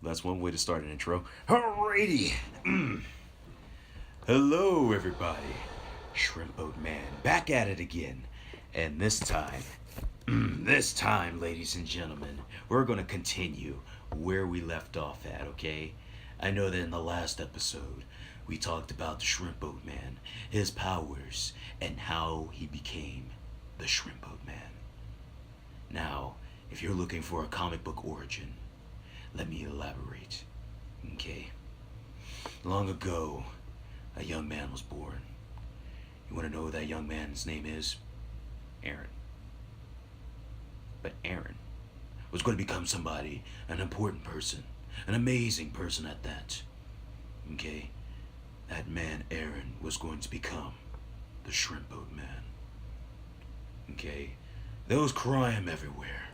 That's one way to start an intro. Alrighty. Hello, everybody. Shrimpboatman back at it again. And this time, ladies and gentlemen, we're going to continue where we left off at, okay? I know that in the last episode, we talked about the Shrimpboatman, his powers, and how he became the Shrimpboatman. Now, if you're looking for a comic book origin, let me elaborate. Okay. Long ago, a young man was born. You want to know who that young man's name is? Aaron. But Aaron was going to become somebody, an important person, an amazing person at that. Okay? That man, Aaron, was going to become the Shrimpboatman. Okay? There was crime everywhere.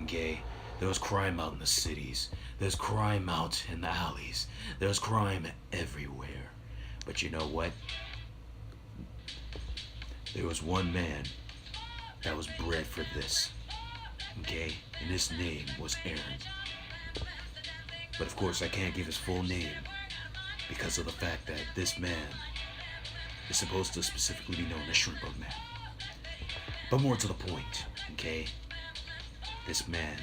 Okay? There was crime out in the cities. There's crime out in the alleys. There's crime everywhere. But you know what? There was one man that was bred for this. Okay? And his name was Aaron. But of course I can't give his full name because of the fact that this man is supposed to specifically be known as Shrimpboatman. But more to the point, okay? This man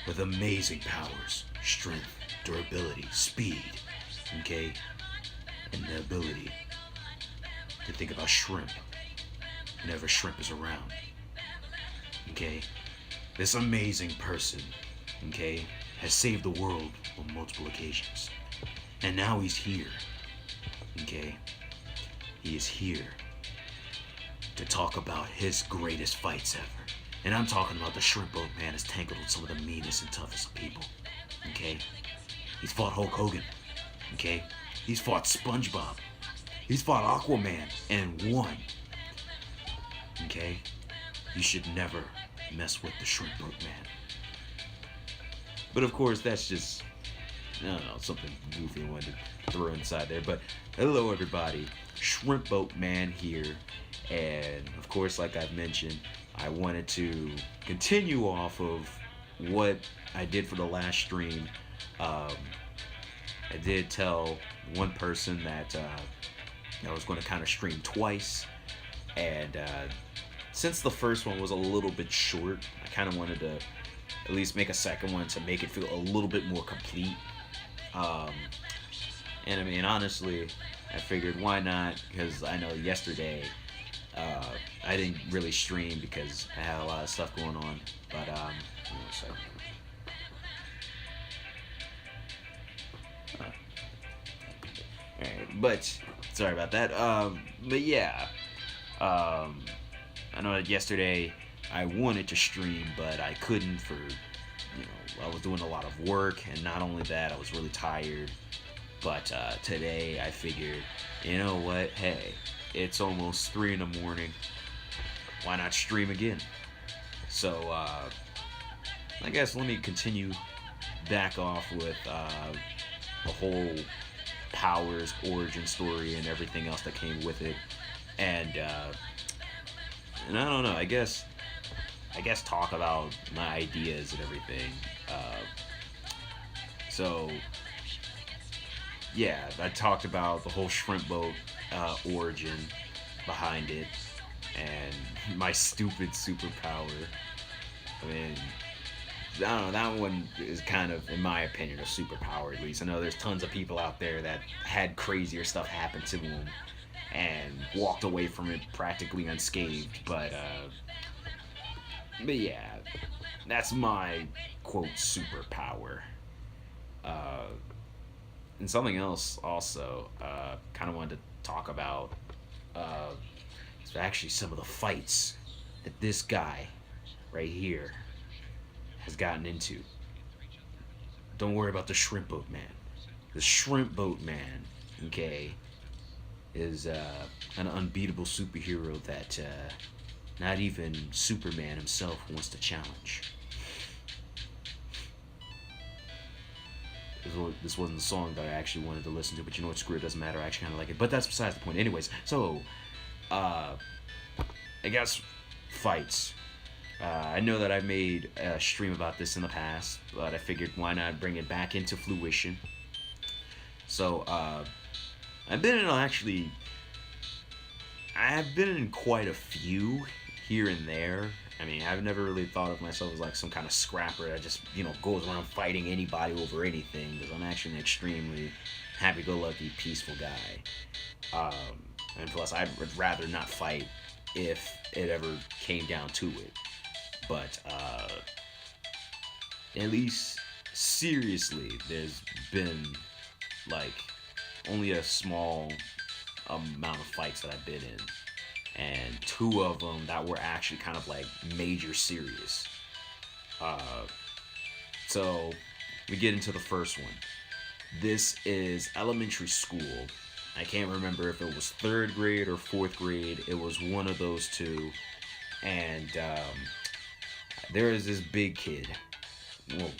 with amazing powers, strength, durability, speed, okay? And the ability to think about shrimp whenever shrimp is around, okay? This amazing person, okay, has saved the world on multiple occasions. And now he's here, okay? He is here to talk about his greatest fights ever. And I'm talking about the Shrimpboatman has tangled with some of the meanest and toughest people. Okay? He's fought Hulk Hogan. Okay? He's fought SpongeBob. He's fought Aquaman and won. Okay? You should never mess with the Shrimpboatman. But of course, that's just, I don't know, something goofy I wanted to throw inside there. But hello, everybody. Shrimpboatman here. And of course, like I've mentioned, I wanted to continue off of what I did for the last stream. I did tell one person that I was going to kind of stream twice. And since the first one was a little bit short, I kind of wanted to at least make a second one to make it feel a little bit more complete. And I mean, honestly, I figured why not? Because I know yesterday I didn't really stream because I had a lot of stuff going on. But give me a second. Alright, but sorry about that. But yeah, I know that yesterday I wanted to stream, but I couldn't for, I was doing a lot of work, and not only that, I was really tired. But today I figured, you know what? Hey, it's almost 3 in the morning. Why not stream again? So I guess let me continue back off with the whole Powers origin story and everything else that came with it. And I don't know. I guess talk about my ideas and everything. So yeah, I talked about the whole shrimp boat origin behind it and my stupid superpower. I mean, I don't know, that one is kind of, in my opinion, a superpower at least. I know there's tons of people out there that had crazier stuff happen to them and walked away from it practically unscathed, but yeah, that's my, quote, superpower. And something else also, kind of wanted to talk about, is actually some of the fights that this guy right here has gotten into. Don't worry about the Shrimpboatman. The Shrimpboatman, okay, is an unbeatable superhero that not even Superman himself wants to challenge. This wasn't the song that I actually wanted to listen to, but you know what, screw it, doesn't matter, I actually kind of like it, but that's besides the point. Anyways, so, I guess, fights. I know that I've made a stream about this in the past, but I figured why not bring it back into fruition. So I've been in actually, I've been in quite a few here and there. I mean, I've never really thought of myself as like some kind of scrapper that just goes around fighting anybody over anything. Because I'm actually an extremely happy-go-lucky, peaceful guy. And plus, I'd rather not fight if it ever came down to it. But at least seriously, there's been like only a small amount of fights that I've been in, and two of them that were actually kind of like major serious. Uh, so we get into the first one. This is elementary school. I can't remember if it was third grade or fourth grade. It was one of those two, and there is this big kid. Well,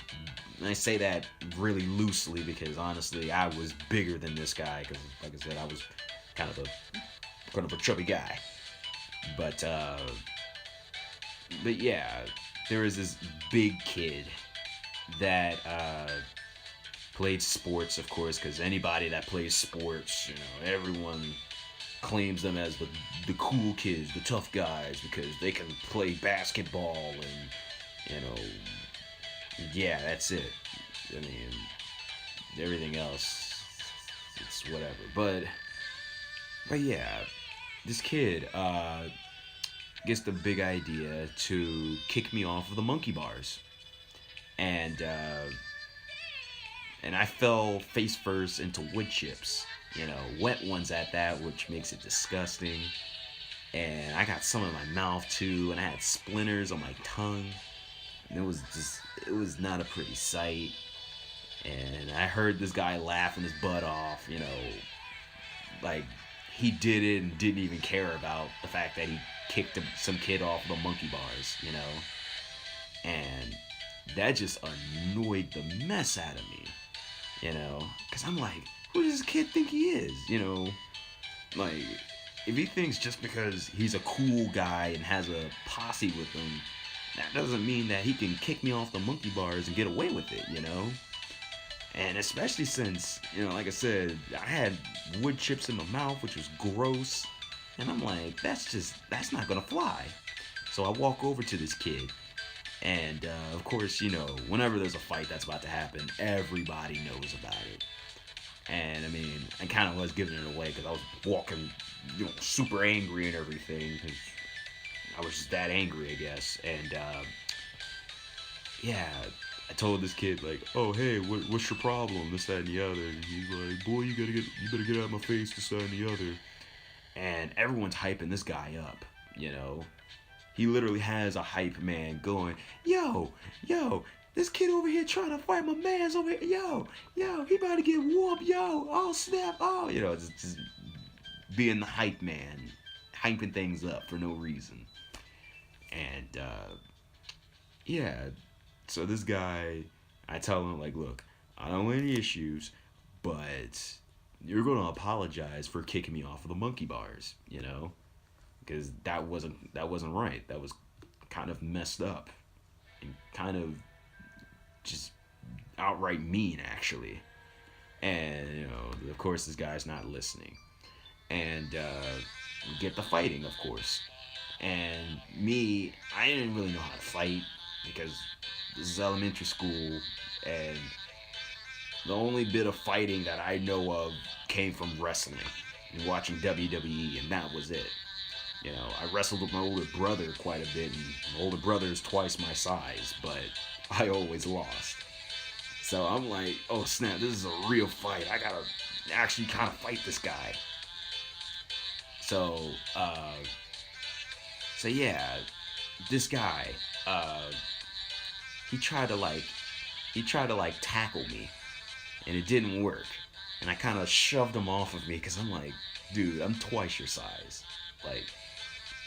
I say that really loosely because honestly, I was bigger than this guy. Because, like I said, I was kind of a chubby guy. But yeah, there is this big kid that played sports, of course, because anybody that plays sports, everyone claims them as the cool kids, the tough guys, because they can play basketball and, yeah, that's it. I mean, everything else, it's whatever. But yeah, this kid gets the big idea to kick me off of the monkey bars, and I fell face first into wood chips, wet ones at that, which makes it disgusting. And I got some in my mouth too, and I had splinters on my tongue. And it was not a pretty sight. And I heard this guy laughing his butt off, like he did it and didn't even care about the fact that he kicked some kid off the monkey bars, and that just annoyed the mess out of me, because I'm like, who does this kid think he is, like, if he thinks just because he's a cool guy and has a posse with him, that doesn't mean that he can kick me off the monkey bars and get away with it, And especially since, like I said, I had wood chips in my mouth, which was gross. And I'm like, that's not gonna fly. So I walk over to this kid. And, of course, whenever there's a fight that's about to happen, everybody knows about it. And, I mean, I kind of was giving it away because I was walking, super angry and everything. Because I was just that angry, I guess. And, yeah, I told this kid, like, oh, hey, what's your problem? This, that, and the other. And he's like, boy, you better get out of my face, this, that, and the other. And everyone's hyping this guy up, He literally has a hype man going, yo, this kid over here trying to fight my man's over here. Yo, he about to get whooped, yo. Oh, snap, oh. Just being the hype man, hyping things up for no reason. And, yeah, so this guy, I tell him, like, look, I don't want any issues, but you're going to apologize for kicking me off of the monkey bars, because that wasn't right. That was kind of messed up and kind of just outright mean, actually. And of course, this guy's not listening, and we get the fighting, of course. And me, I didn't really know how to fight because this is elementary school, and the only bit of fighting that I know of came from wrestling and watching WWE, and that was it. I wrestled with my older brother quite a bit, and my older brother is twice my size, but I always lost. So I'm like, oh snap, this is a real fight. I gotta actually kind of fight this guy. So yeah, this guy, he tried to like tackle me, and it didn't work. And I kind of shoved him off of me because I'm like, dude, I'm twice your size. Like,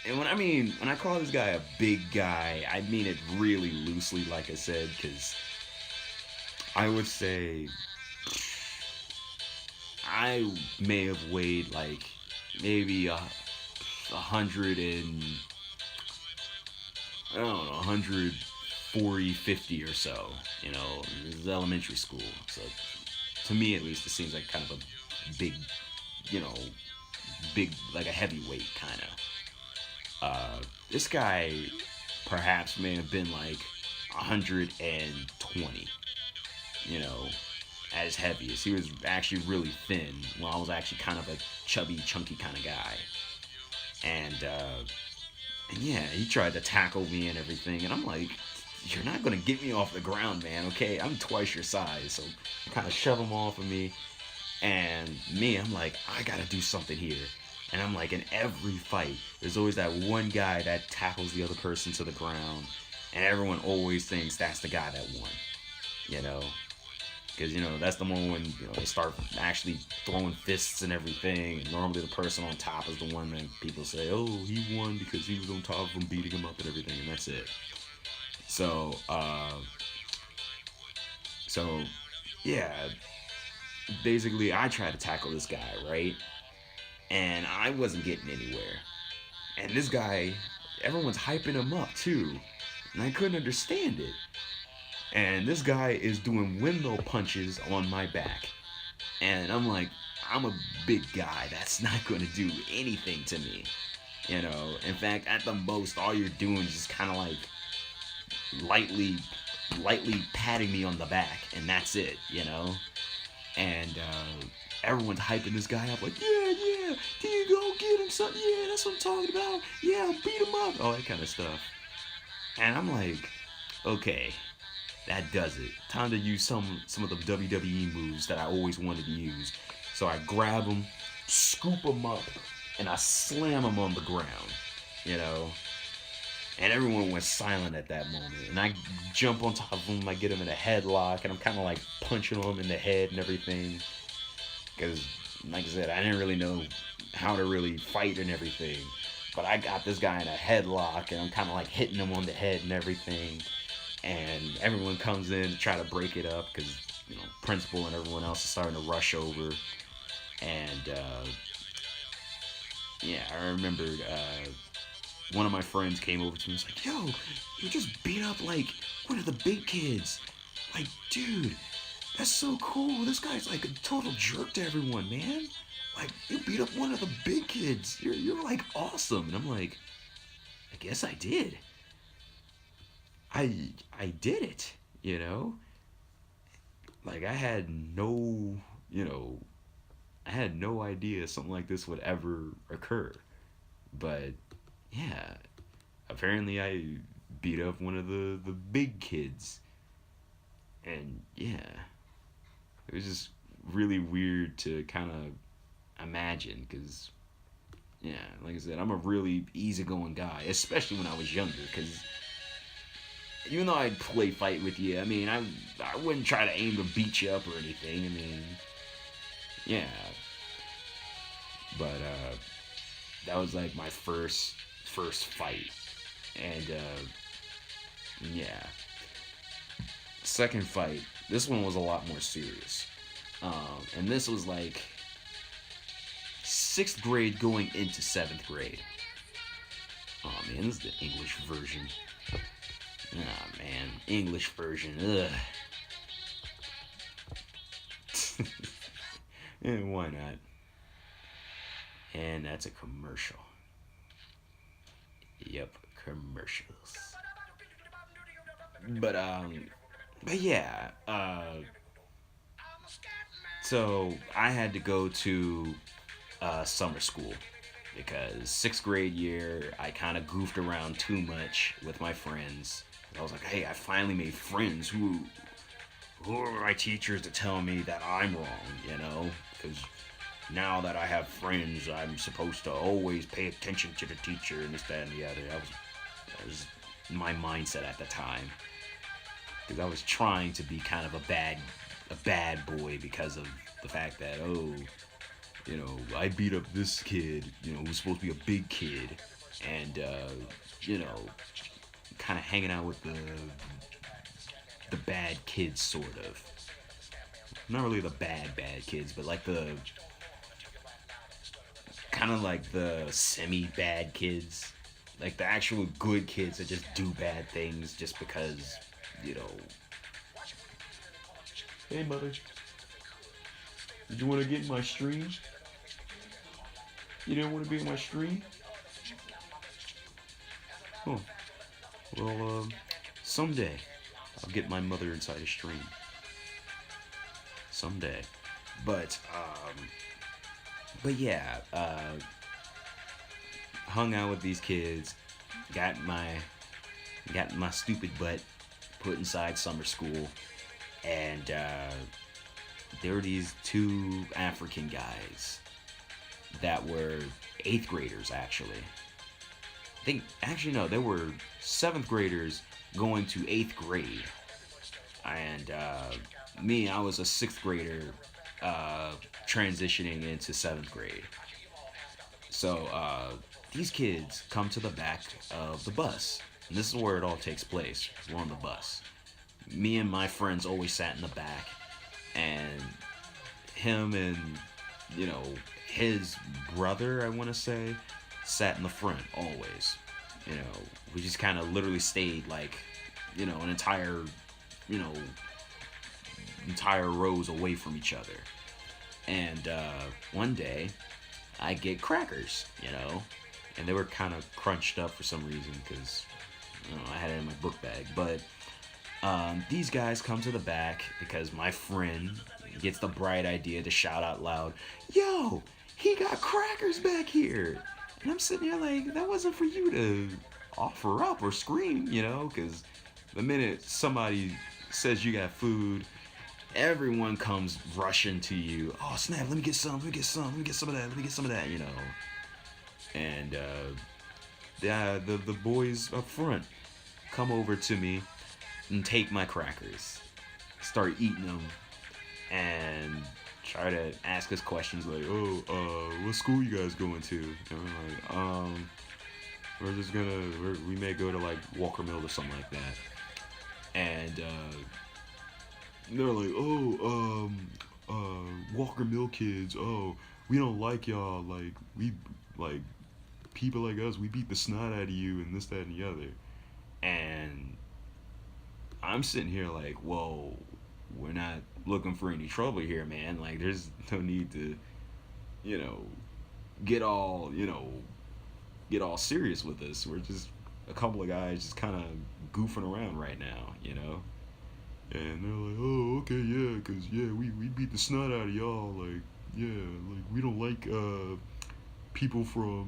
and when I call this guy a big guy, I mean it really loosely, like I said, because I would say I may have weighed like maybe 100 and I don't know, 140, 50 or so. You know, this is elementary school. So to me, at least, it seems like kind of a big, you know, big, like a heavyweight kind of. This guy perhaps may have been like 120, you know, at his heaviest. He was actually really thin, while I was actually kind of a chubby, chunky kind of guy. And yeah, he tried to tackle me and everything, and I'm like, you're not gonna get me off the ground, man. Okay, I'm twice your size, so kind of shove him off of me. And me, I'm like, I gotta do something here. And I'm like, in every fight, there's always that one guy that tackles the other person to the ground, and everyone always thinks that's the guy that won. You know, because that's the one when they start actually throwing fists and everything. And normally the person on top is the one that people say, oh, he won because he was on top of him beating him up and everything, and that's it. So so yeah, basically I tried to tackle this guy, right? And I wasn't getting anywhere. And this guy, everyone's hyping him up too, and I couldn't understand it. And this guy is doing windmill punches on my back. And I'm like, I'm a big guy. That's not going to do anything to me. In fact, at the most, all you're doing is just kind of like lightly, lightly patting me on the back, and that's it. And everyone's hyping this guy up like, yeah, can you go get him something? Yeah, that's what I'm talking about. Yeah, beat him up. All that kind of stuff. And I'm like, okay, that does it. Time to use some of the WWE moves that I always wanted to use. So I grab him, scoop him up, and I slam him on the ground. You know? And everyone went silent at that moment. And I jump on top of him, I get him in a headlock, and I'm kind of like punching him in the head and everything. Because, like I said, I didn't really know how to really fight and everything. But I got this guy in a headlock, and I'm kind of like hitting him on the head and everything. And everyone comes in to try to break it up because, principal and everyone else is starting to rush over. And, yeah, I remembered one of my friends came over to me and was like, yo, you just beat up, like, one of the big kids. Like, dude, that's so cool. This guy's, like, a total jerk to everyone, man. Like, you beat up one of the big kids. You're like, awesome. And I'm like, I guess I did. I did it. Like, I had no idea something like this would ever occur. But, yeah, apparently I beat up one of the big kids. And, yeah, it was just really weird to kind of imagine because, yeah, like I said, I'm a really easygoing guy, especially when I was younger because even though I'd play fight with you, I mean, I wouldn't try to aim to beat you up or anything. I mean, yeah. But that was like my first fight, and yeah. Second fight, this one was a lot more serious, and this was like 6th grade going into 7th grade. Oh man, this is the English version. Ah, man. English version. Ugh. And why not? And that's a commercial. Yep, commercials. But yeah. So I had to go to summer school because 6th grade year I kind of goofed around too much with my friends. I was like, hey, I finally made friends. Who are my teachers to tell me that I'm wrong, Because now that I have friends, I'm supposed to always pay attention to the teacher and this, that, and the other. That was my mindset at the time. Because I was trying to be kind of a bad boy because of the fact that, I beat up this kid, who's supposed to be a big kid. And, kind of hanging out with the bad kids, sort of. Not really the bad kids, but like the kind of like the semi-bad kids. Like the actual good kids that just do bad things just because, you know. Hey, mother. Did you want to get in my stream? You didn't want to be in my stream? Oh, well, someday I'll get my mother inside a stream. Someday. But, yeah, hung out with these kids, got my stupid butt put inside summer school, and there were these two African guys that were 8th graders actually. They were 7th graders going to 8th grade, and I was a 6th grader transitioning into 7th grade. So these kids come to the back of the bus. And this is where it all takes place. We're on the bus. Me and my friends always sat in the back, and him and, you know, his brother, I want to say, sat in the front always. You know, we just kind of literally stayed like, you know, you know, entire rows away from each other. And one day, I get crackers, you know, and they were kind of crunched up for some reason because, you know, I had it in my book bag. But these guys come to the back because my friend gets the bright idea to shout out loud, "Yo, he got crackers back here!" And I'm sitting here like, that wasn't for you to offer up or scream, you know, because the minute somebody says you got food, everyone comes rushing to you. "Oh snap! Let me get some. Let me get some. Let me get some of that. Let me get some of that." You know. And the boys up front come over to me and take my crackers, start eating them, and try to ask us questions like, "Oh, what school you guys going to?" And we're like, we may go to like Walker Mill or something like that. And they're like, "Oh, Walker Mill kids, oh, we don't like y'all, like, we, like, people like us, we beat the snot out of you, and this, that, and the other." And I'm sitting here like, whoa, we're not looking for any trouble here, man. Like, there's no need to, you know, get all serious with this. We're just a couple of guys just kind of goofing around right now, you know? And they're like, "Oh, okay, yeah, because, yeah, we beat the snot out of y'all, like, yeah, like, we don't like, people from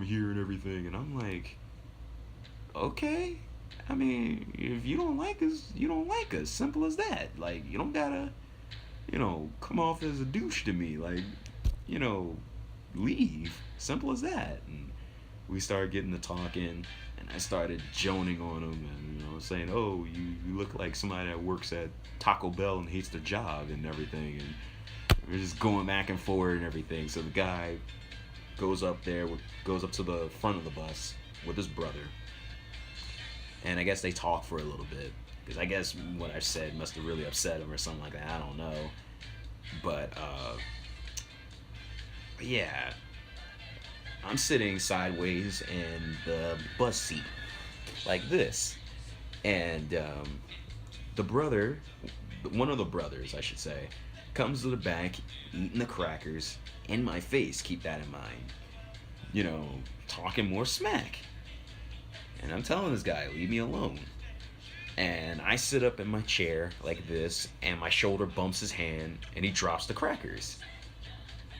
here and everything." And I'm like, okay, I mean, if you don't like us, you don't like us. Simple as that. Like, you don't gotta, you know, come off as a douche to me. Like, you know, leave. Simple as that. And we started getting to talking, and I started joning on him, and, you know, saying, "Oh, you look like somebody that works at Taco Bell and hates their job and everything." And we're just going back and forth and everything. So the guy goes up to the front of the bus with his brother, and I guess they talk for a little bit, because I guess what I said must have really upset him or something like that. I don't know. But yeah, I'm sitting sideways in the bus seat, like this. And one of the brothers, I should say, comes to the back, eating the crackers in my face, keep that in mind. You know, talking more smack. And I'm telling this guy, leave me alone. And I sit up in my chair like this, and my shoulder bumps his hand, and he drops the crackers.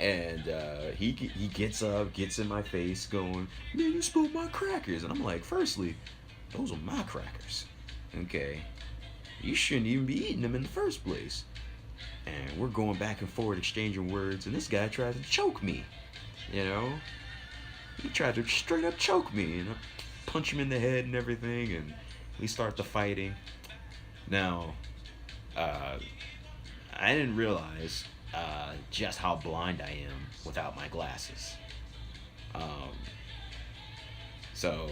And he gets up, gets in my face, going, "Man, you spilled my crackers." And I'm like, firstly, those are my crackers. Okay? You shouldn't even be eating them in the first place. And we're going back and forth, exchanging words, and this guy tries to choke me. You know? He tried to straight up choke me, and I punch him in the head and everything, and we start the fighting. Now, I didn't realize just how blind I am without my glasses. So,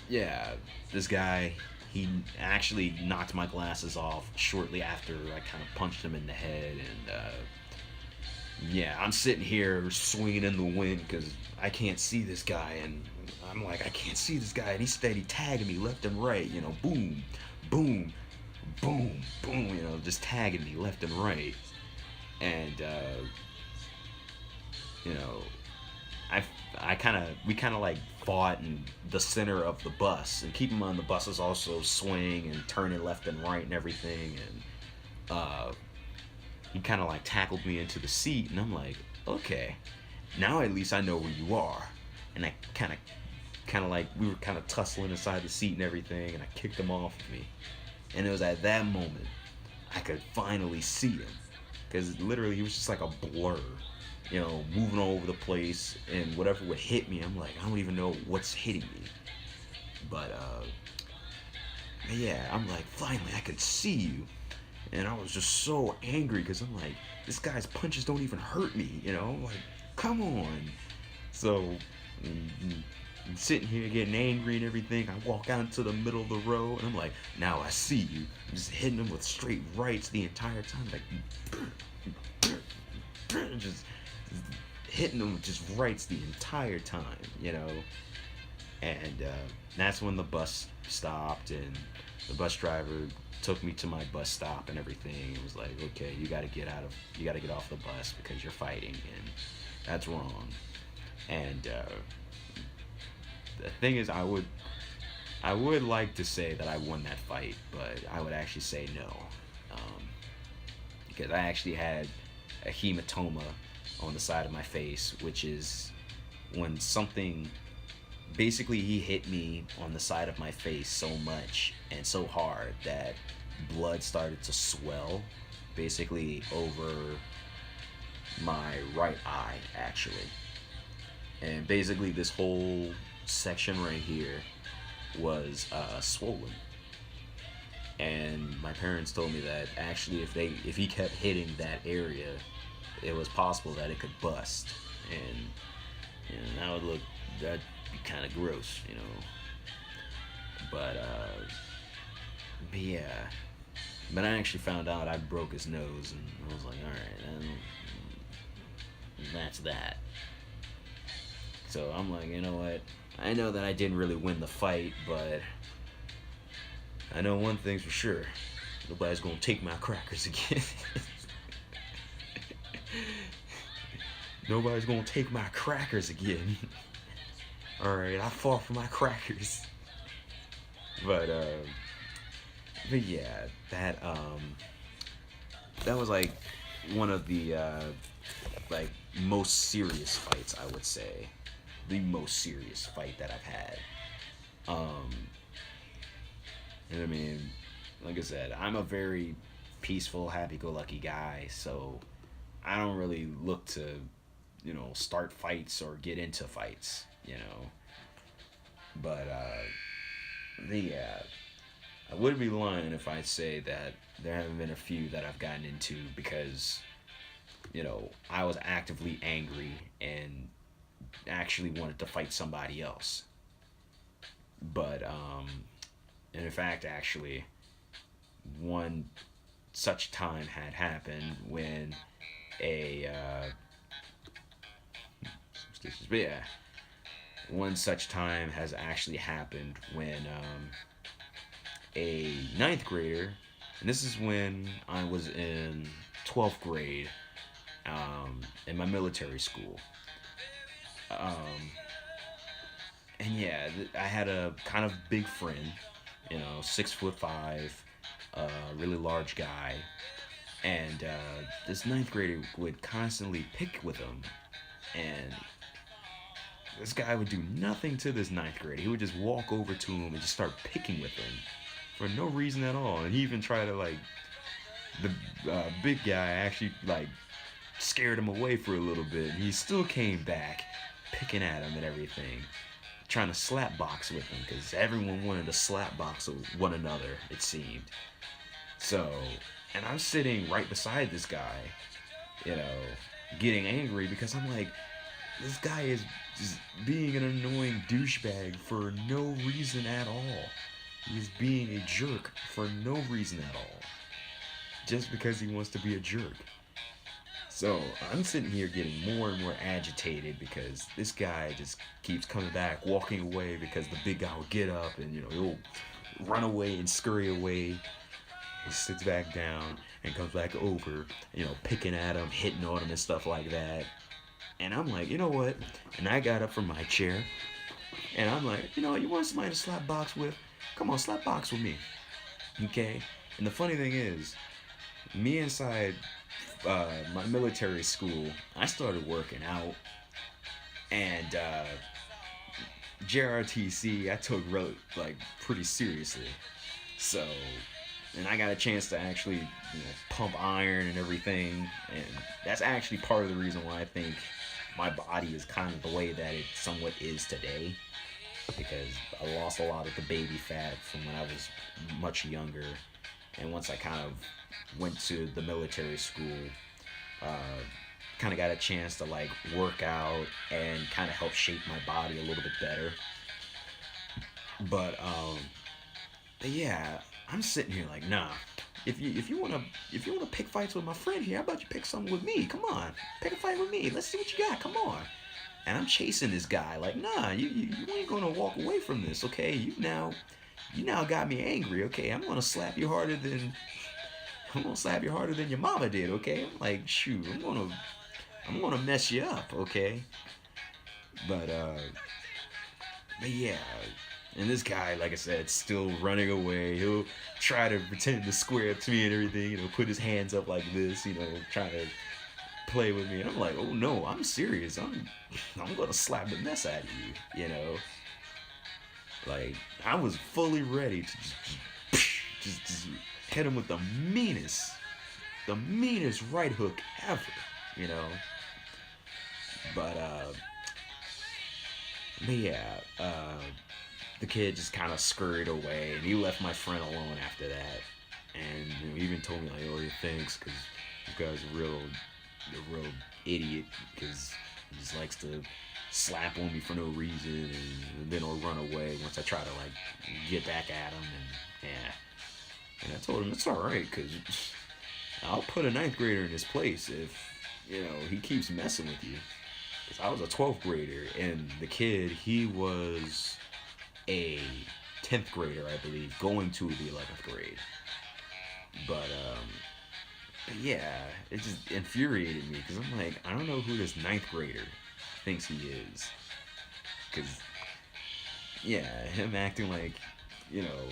yeah, this guy, he actually knocked my glasses off shortly after I kind of punched him in the head, and Yeah, I'm sitting here swinging in the wind because I can't see this guy, and I'm like, I can't see this guy, and he's steady tagging me left and right, boom, boom, boom, boom, just tagging me left and right, and you know, I, I kind of, we kind of like fought in the center of the bus, and keep in mind the buses also swing and turning left and right and everything, and he kind of like tackled me into the seat, and I'm like, okay, now at least I know where you are, and I kind of like we were kind of tussling inside the seat and everything, and I kicked him off of me, and it was at that moment I could finally see him, because literally he was just like a blur, moving all over the place, and whatever would hit me, I'm like, I don't even know what's hitting me, but yeah, I'm like, finally I could see you. And I was just so angry because I'm like, this guy's punches don't even hurt me, Like, come on. So, I'm sitting here getting angry and everything. I walk out into the middle of the road and I'm like, now I see you. I'm just hitting him with straight rights the entire time. Like, just hitting him with just rights the entire time. And that's when the bus stopped, and the bus driver took me to my bus stop and everything. It was like, okay, you got to get off the bus because you're fighting, and that's wrong. And the thing is, I would like to say that I won that fight, but I would actually say no, because I actually had a hematoma on the side of my face, which is when something. Basically, he hit me on the side of my face so much and so hard that blood started to swell, basically over my right eye, actually. And basically, this whole section right here was swollen. And my parents told me that actually, if he kept hitting that area, it was possible that it could bust, and that would look that be kind of gross, But yeah. But I actually found out I broke his nose, and I was like, all right, and that's that. So I'm like, you know what? I know that I didn't really win the fight, but I know one thing's for sure: nobody's gonna take my crackers again. Nobody's gonna take my crackers again. Alright, I fought for my crackers. But yeah, that was like one of the like most serious fights, I would say. The most serious fight that I've had. And I mean, like I said, I'm a very peaceful, happy-go-lucky guy, so I don't really look to, start fights or get into fights. But yeah, I would be lying if I say that there haven't been a few that I've gotten into because, I was actively angry and actually wanted to fight somebody else. But and in fact, actually, one such time had happened when a yeah, one such time has actually happened when a ninth grader, and this is when I was in 12th grade in my military school. Um, and yeah, I had a kind of big friend, 6'5", really large guy, and this ninth grader would constantly pick with him, and this guy would do nothing to this ninth grader. He would just walk over to him and just start picking with him for no reason at all. And he even tried to the big guy actually scared him away for a little bit. And he still came back, picking at him and everything, trying to slap box with him because everyone wanted to slap box with one another, it seemed. So, and I'm sitting right beside this guy, getting angry because I'm like, this guy is just being an annoying douchebag for no reason at all. He's being a jerk for no reason at all. Just because he wants to be a jerk. So I'm sitting here getting more and more agitated because this guy just keeps coming back, walking away because the big guy will get up and he'll run away and scurry away. He sits back down and comes back over, picking at him, hitting on him and stuff like that. And I'm like, you know what? And I got up from my chair and I'm like, you want somebody to slap box with? Come on, slap box with me. Okay? And the funny thing is, me inside my military school, I started working out, and JRTC I took pretty seriously. So, and I got a chance to actually pump iron and everything, and that's actually part of the reason why I think my body is kind of the way that it somewhat is today, because I lost a lot of the baby fat from when I was much younger, and once I kind of went to the military school, kind of got a chance to work out and kind of help shape my body a little bit better. But yeah, I'm sitting here like, nah. If you wanna pick fights with my friend here, how about you pick something with me? Come on, pick a fight with me. Let's see what you got. Come on. And I'm chasing this guy like, nah, you ain't gonna walk away from this, okay? You now got me angry, okay? I'm gonna slap you harder than your mama did, okay? I'm like, shoot, I'm gonna mess you up, okay? But yeah, and this guy, like I said, still running away. He'll try to pretend to square up to me and everything, put his hands up like this, trying to play with me. And I'm like, oh no, I'm serious. I'm gonna slap the mess out of you, Like, I was fully ready to just hit him with the meanest right hook ever, But yeah, the kid just kind of scurried away, and he left my friend alone after that. And he even told me like, "Oh, he thinks because you guys are a real idiot because he just likes to slap on me for no reason, and then he'll run away once I try to get back at him." And yeah, and I told him it's all right because I'll put a ninth grader in his place if he keeps messing with you. Because I was a 12th grader, and the kid, he was a 10th grader, I believe, going to the 11th grade. But yeah, it just infuriated me because I'm like, I don't know who this 9th grader thinks he is. Because, yeah, him acting like,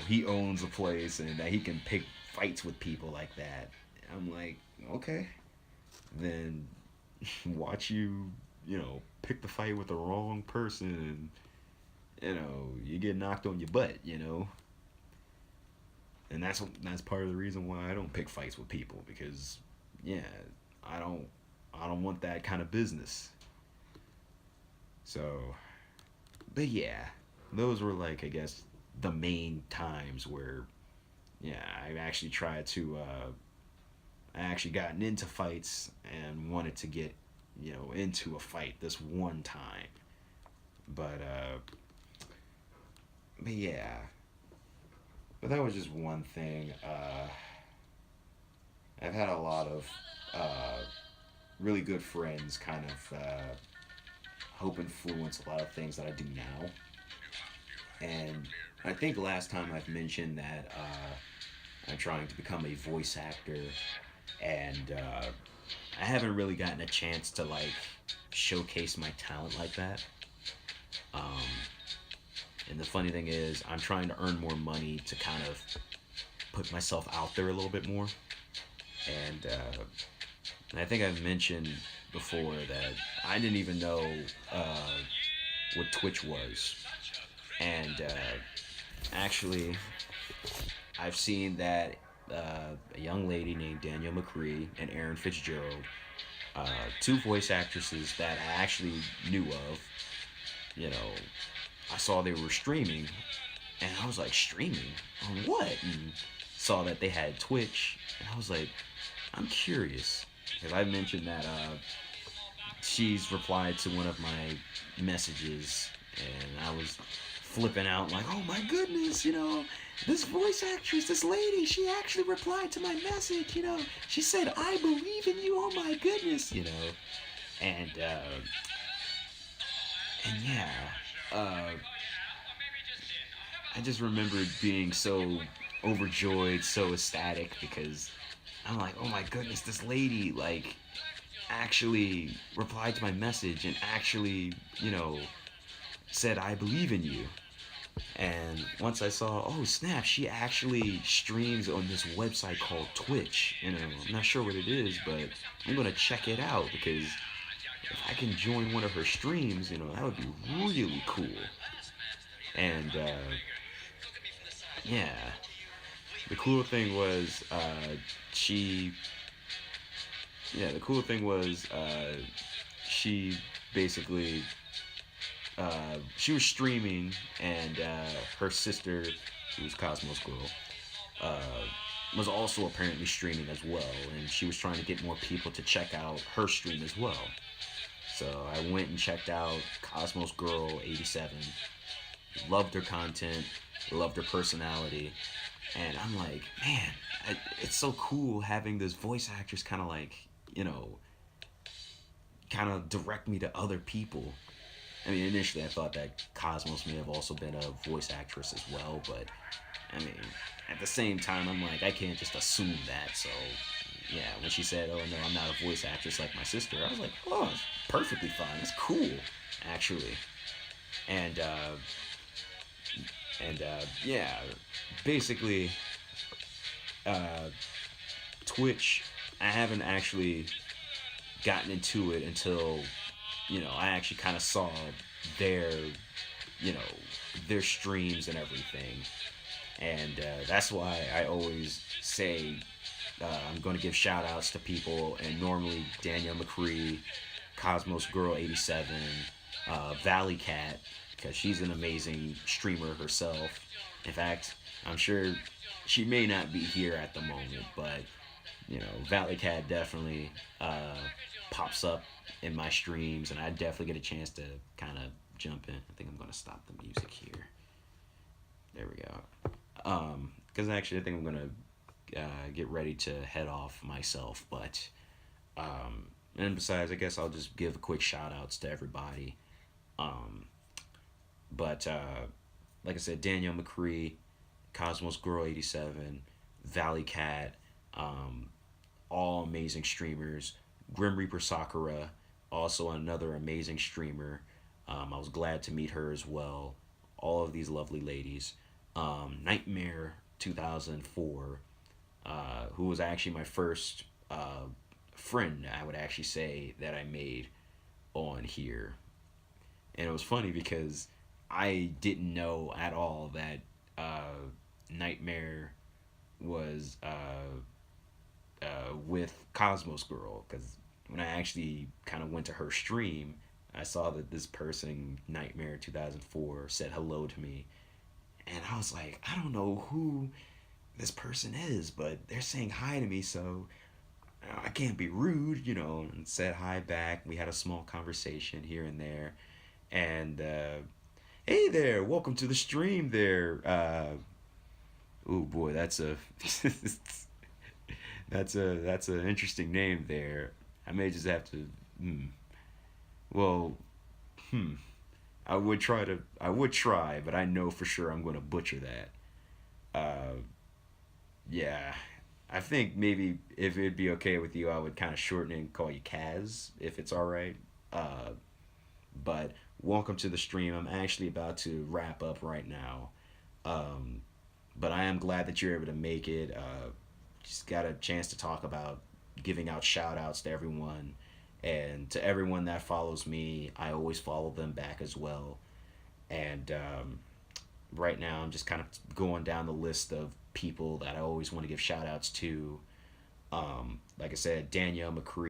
he owns a place and that he can pick fights with people like that. I'm like, okay, then watch you, pick the fight with the wrong person and, you get knocked on your butt, And that's part of the reason why I don't pick fights with people because, yeah, I don't want that kind of business. So, but yeah, those were I guess, the main times where, yeah, I actually tried to, I actually gotten into fights and wanted to get, into a fight this one time. But yeah. But that was just one thing. I've had a lot of really good friends kind of help influence a lot of things that I do now. And I think last time I've mentioned that I'm trying to become a voice actor, and I haven't really gotten a chance to showcase my talent like that. And the funny thing is, I'm trying to earn more money to kind of put myself out there a little bit more. And I think I've mentioned before that I didn't even know what Twitch was. And actually, I've seen that a young lady named Danielle McCree and Erin Fitzgerald, two voice actresses that I actually knew of, I saw they were streaming, and I was like, streaming? On what? And saw that they had Twitch, and I was like, I'm curious. Because I mentioned that she's replied to one of my messages, and I was flipping out like, oh my goodness, this voice actress, this lady, she actually replied to my message, you know. She said, I believe in you, oh my goodness, you know. And, uh, and yeah, uh, I just remembered being so overjoyed, so ecstatic because I'm like, oh my goodness, this lady, like, actually replied to my message and actually, you know, said, I believe in you. And once I saw, oh snap, she actually streams on this website called Twitch. You know, I'm not sure what it is, but I'm gonna check it out because if I can join one of her streams, you know, that would be really cool. And yeah, the cool thing was she. Yeah, the cool thing was she basically she was streaming, and her sister, who was Cosmos Girl, uh, was also apparently streaming as well, and she was trying to get more people to check out her stream as well. So I went and checked out Cosmos Girl 87. Loved her content, loved her personality, and I'm like, man, it's so cool having this voice actress kind of like, you know, kind of direct me to other people. I mean, initially I thought that Cosmos may have also been a voice actress as well, but I mean, at the same time, I'm like, I can't just assume that. So, yeah, when she said, "Oh no, I'm not a voice actress like my sister," I was like, "Oh, it's perfectly fine. It's cool, actually." And yeah, basically, uh, Twitch. I haven't actually gotten into it until I actually kind of saw their you know their streams and everything, and that's why I always say I'm going to give shout outs to people, and normally Danielle McCree, Cosmos Girl 87, Valley Cat, because she's an amazing streamer herself. In fact, I'm sure she may not be here at the moment, but Valley Cat definitely pops up in my streams, and I definitely get a chance to kind of jump in. I think I'm going to stop the music here. There we go. Because actually, I think I'm going to get ready to head off myself, but and besides, I guess I'll just give a quick shout outs to everybody. Um, but like I said, Danielle McCree, Cosmos Girl 87, Valley Cat, um, all amazing streamers. Grim Reaper Sakura, also another amazing streamer. I was glad to meet her as well. All of these lovely ladies. Nightmare 2004, who was actually my first friend, I would actually say, that I made on here. And it was funny because I didn't know at all that Nightmare was with Cosmos Girl, because when I actually kind of went to her stream, I saw that this person, Nightmare 2004, said hello to me. And I was like, I don't know who this person is, but they're saying hi to me, so I can't be rude, and said hi back. We had a small conversation here and there. And, hey there, welcome to the stream there. Oh boy, that's a that's an interesting name there. I may just have to. Well, hmm. I would try, but I know for sure I'm going to butcher that. Yeah, I think maybe if it'd be okay with you, I would kind of shorten it and call you Kaz, if it's all right. Uh, but welcome to the stream. I'm actually about to wrap up right now. Um, but I am glad that you're able to make it. Just got a chance to talk about giving out shout outs to everyone. And to everyone that follows me, I always follow them back as well. And right now, I'm just kind of going down the list of people that I always want to give shout outs to. Like I said, Danielle McCree.